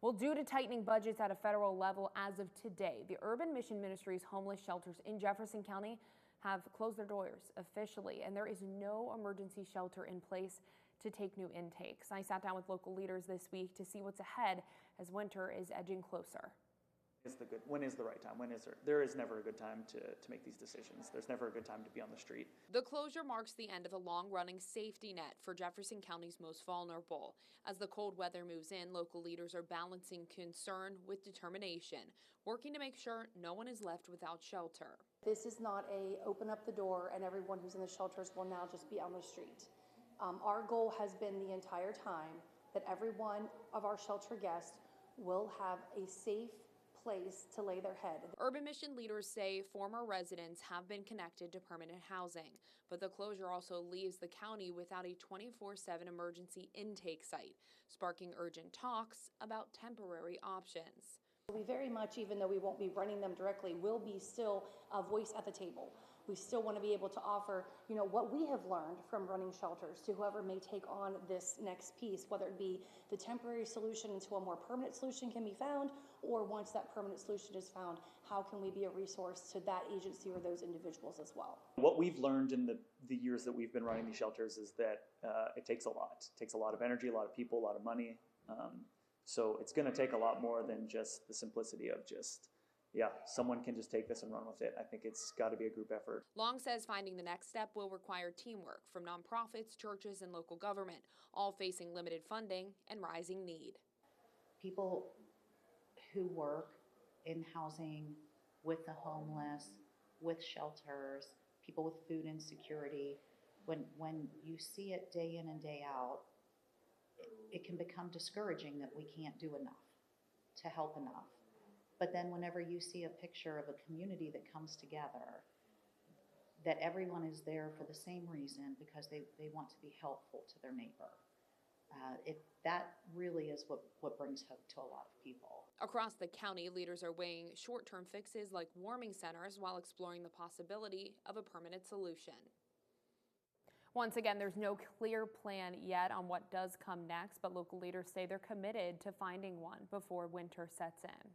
Well, due to tightening budgets at a federal level as of today, the Urban Mission Ministries homeless shelters in Jefferson County have closed their doors officially, and there is no emergency shelter in place to take new intakes. I sat down with local leaders this week to see what's ahead as winter is edging closer. When is the right time? There is never a good time to make these decisions. There's never a good time to be on the street. The closure marks the end of a long-running safety net for Jefferson County's most vulnerable. As the cold weather moves in, local leaders are balancing concern with determination, working to make sure no one is left without shelter. This is not a open up the door and everyone who's in the shelters will now just be on the street. Our goal has been the entire time that every one of our shelter guests will have a safe place to lay their head. Urban Mission leaders say former residents have been connected to permanent housing, but the closure also leaves the county without a 24/7 emergency intake site, sparking urgent talks about temporary options. We very much, even though we won't be running them directly, will be still a voice at the table. We still want to be able to offer, what we have learned from running shelters to whoever may take on this next piece, whether it be the temporary solution until a more permanent solution can be found, or once that permanent solution is found, how can we be a resource to that agency or those individuals as well? What we've learned in the years that we've been running these shelters is that it takes a lot. It takes a lot of energy, a lot of people, a lot of money. So it's going to take a lot more than just the simplicity of someone can just take this and run with it. I think it's got to be a group effort. Long says finding the next step will require teamwork from nonprofits, churches, and local government, all facing limited funding and rising need. People who work in housing with the homeless, with shelters, people with food insecurity, when you see it day in and day out, it can become discouraging that we can't do enough to help enough. But then whenever you see a picture of a community that comes together, that everyone is there for the same reason, because they want to be helpful to their neighbor, that really is what brings hope to a lot of people. Across the county, leaders are weighing short-term fixes like warming centers while exploring the possibility of a permanent solution. Once again, there's no clear plan yet on what does come next, but local leaders say they're committed to finding one before winter sets in.